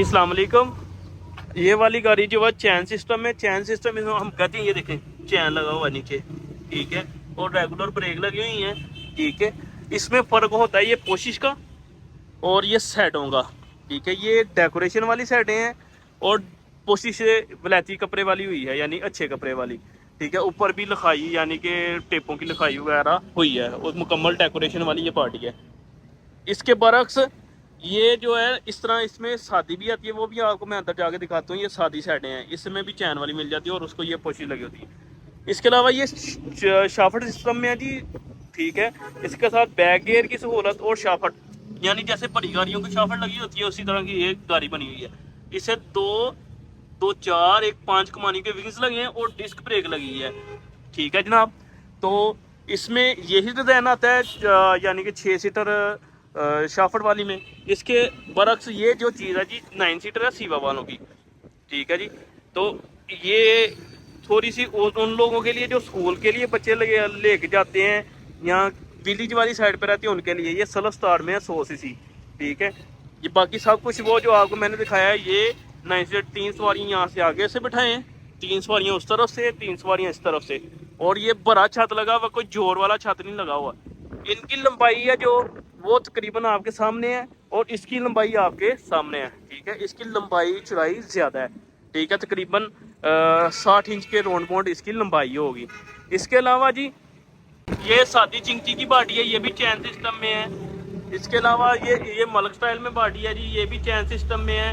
जी अस्सलाम वालेकुम। ये वाली गाड़ी जो है चैन सिस्टम है। चैन सिस्टम इसमें हम कहते हैं, ये देखें चैन लगा हुआ है नीचे, ठीक है, और रेगुलर ब्रेक लगी हुई है, ठीक है। इसमें फ़र्क होता है ये पोशिश का और ये सेटों का, ठीक है। ये डेकोरेशन वाली सेटें हैं और पोशिश वलैती कपड़े वाली हुई है, यानी अच्छे कपड़े वाली, ठीक है। ऊपर भी लिखाई यानी कि टेपों की लिखाई वगैरह हुई है और मुकम्मल डेकोरेशन वाली ये पार्टी है। इसके बरक्स ये जो है इस तरह इसमें शादी भी आती है, वो भी आपको मैं अंदर जाके दिखाता हूँ। ये शादी सेटें हैं, इसमें भी चैन वाली मिल जाती है और उसको ये पोशी लगी होती है। इसके अलावा ये शाफट सिस्टम में है जी, ठीक है। इसके साथ बैक गियर की सहूलत और शाफट, यानी जैसे बड़ी गाड़ियों की शाफट लगी होती है उसी तरह की एक गाड़ी बनी हुई है। इसे दो दो चार एक 5 कमानी के विंग्स लगे हैं और डिस्क ब्रेक लगी है, ठीक है जनाब। तो इसमें यही डिज़ाइन आता है, यानी कि 6 सीटर शाफट वाली में। इसके बरक्स ये जो चीज़ है जी 9 सीटर है सीवा वालों की, ठीक है जी। तो ये थोड़ी सी उन लोगों के लिए जो स्कूल के लिए बच्चे लेके जाते हैं या विलेज वाली साइड पर रहते हैं उनके लिए। ये सेल्फ स्टार्ट में है 100 सीसी, ठीक है। ये बाकी सब कुछ वो जो आपको मैंने दिखाया है, ये 9 सीटर 3 सवारियाँ यहाँ से आगे से बिठाएं, 3 सवारियाँ उस तरफ से, 3 सवारियाँ इस तरफ से। और ये बड़ा छत लगा हुआ, कोई जोर वाला छत नहीं लगा हुआ। इनकी लंबाई है जो वो तकरीबन आपके सामने है और इसकी लंबाई आपके सामने है, ठीक है। इसकी लंबाई चौड़ाई ज़्यादा है, ठीक है। तकरीबन 60 इंच के राउंड बाउंड इसकी लंबाई होगी। इसके अलावा जी ये सादी चिंकी की बाडी है, ये भी चैन सिस्टम में है। इसके अलावा ये मलक स्टाइल में बाडी है जी, ये भी चैन सिस्टम में है।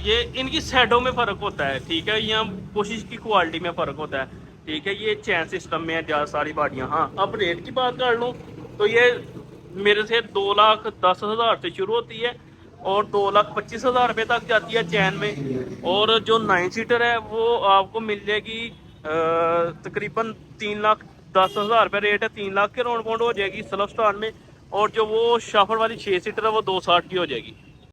ये इनकी साइडों में फ़र्क होता है, ठीक है। यहाँ कोशिश की क्वालिटी में फ़र्क होता है, ठीक है। ये चैन सिस्टम में है ज़्यादा सारी बाडियाँ। हाँ, अब रेट की बात कर लूँ तो ये मेरे से 2,10,000 से शुरू होती है और 2,25,000 रुपये तक जाती है चैन में। और जो 9 सीटर है वो आपको मिल जाएगी तकरीबन 3,10,000 रुपये रेट है, 3 लाख के राउंड बाउंड हो जाएगी सेल्फ स्टार्ट में। और जो वो शाफर वाली 6 सीटर है वो 2,60 की हो जाएगी।